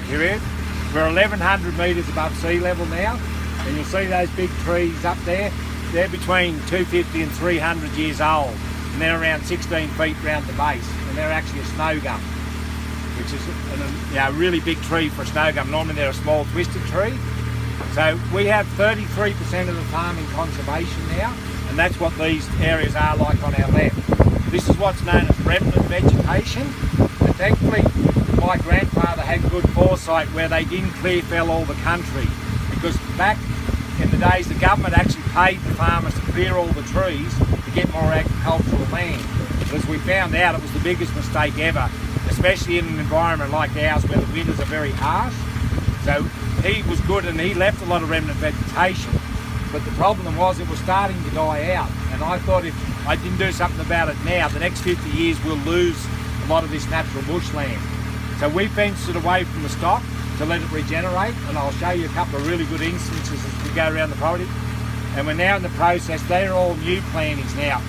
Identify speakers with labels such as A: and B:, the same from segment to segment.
A: period. We're 1,100 metres above sea level now, and you'll see those big trees up there. They're between 250 and 300 years old, and they're around 16 feet round the base, and they're actually a snow gum, which is a really big tree for a snow gum. Normally they're a small twisted tree. So we have 33% of the farm in conservation now, and that's what these areas are like on our left. This is what's known as remnant vegetation, and thankfully my grandfather had good foresight where they didn't clear fell all the country, because back in the days the government actually paid the farmers to clear all the trees to get more agricultural land. But as we found out, it was the biggest mistake ever, especially in an environment like ours where the winters are very harsh. So he was good and he left a lot of remnant vegetation, but the problem was it was starting to die out, and I thought if I didn't do something about it now, the next 50 years we'll lose a lot of this natural bushland. So we fenced it away from the stock to let it regenerate, and I'll show you a couple of really good instances as we go around the property. And we're now in the process, they're all new plantings now.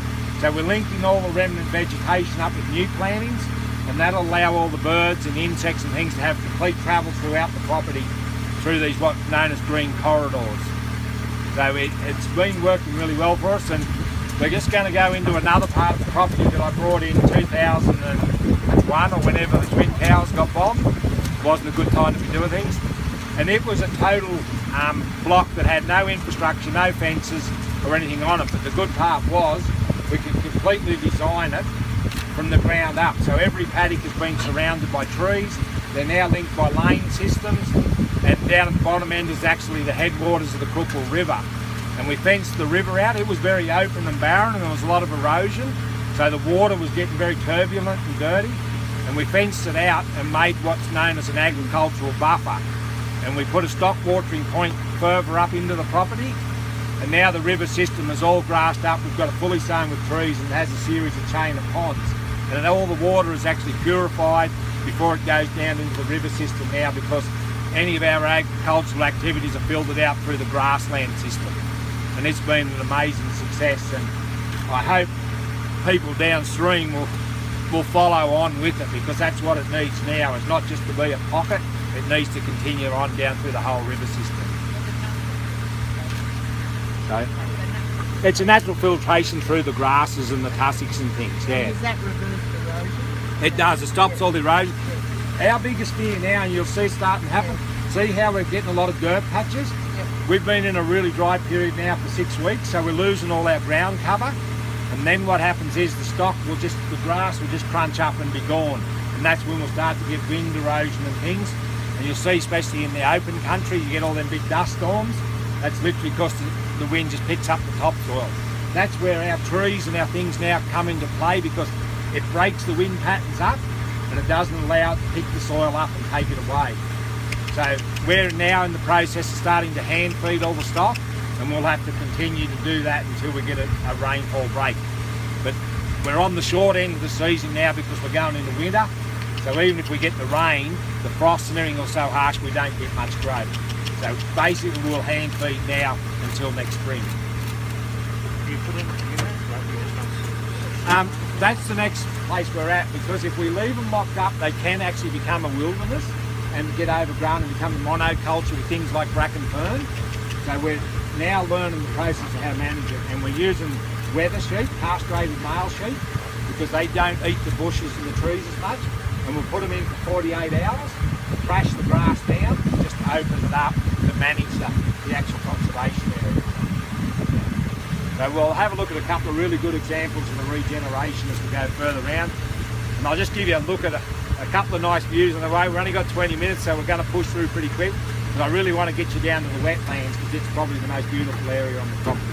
A: So we're linking all the remnant vegetation up with new plantings, and that'll allow all the birds and insects and things to have complete travel throughout the property through these what's known as green corridors. So it's been working really well for us, and we're just going to go into another part of the property that I brought in 2001 or whenever the Twin Towers got bombed. It wasn't a good time to be doing things. And it was a total block that had no infrastructure, no fences or anything on it. But the good part was we could completely design it from the ground up. So every paddock has been surrounded by trees. They're now linked by lane systems, and down at the bottom end is actually the headwaters of the Kadwell River. And we fenced the river out. It was very open and barren, and there was a lot of erosion, so the water was getting very turbulent and dirty, and we fenced it out and made what's known as an agricultural buffer. And we put a stock watering point further up into the property, and now the river system is all grassed up. We've got it fully sown with trees, and it has a series of chain of ponds, and all the water is actually purified before it goes down into the river system now, because any of our agricultural activities are filtered out through the grassland system. And it's been an amazing success, and I hope people downstream will follow on with it, because that's what it needs now. It's not just to be a pocket, it needs to continue on down through the whole river system. So it's a natural filtration through the grasses and the tussocks and things, yeah.
B: Does that reverse erosion?
A: It does, it stops all the erosion. Our biggest fear now, and you'll see starting to happen, see how we're getting a lot of dirt patches?
B: Yep.
A: We've been in a really dry period now for 6 weeks, so we're losing all our ground cover. And then what happens is the grass will just crunch up and be gone. And that's when we'll start to get wind erosion and things. And you'll see, especially in the open country, you get all them big dust storms. That's literally because the wind just picks up the topsoil. That's where our trees and our things now come into play, because it breaks the wind patterns up, and it doesn't allow it to pick the soil up and take it away. So we're now in the process of starting to hand feed all the stock, and we'll have to continue to do that until we get a rainfall break. But we're on the short end of the season now because we're going into winter, so even if we get the rain, the frost and everything are so harsh we don't get much growth. So basically we'll hand feed now until next spring.
B: You put in
A: That's the next place we're at, because if we leave them locked up, they can actually become a wilderness and get overgrown and become a monoculture with things like bracken fern. So we're now learning the process of how to manage it, and we're using wether sheep, castrated male sheep, because they don't eat the bushes and the trees as much, and we'll put them in for 48 hours, thrash the grass down, just to open it up to manage the actual conservation area. So we'll have a look at a couple of really good examples of the regeneration as we go further around, and I'll just give you a look at a couple of nice views on the way. We've only got 20 minutes, so we're going to push through pretty quick, because I really want to get you down to the wetlands, because it's probably the most beautiful area on the property.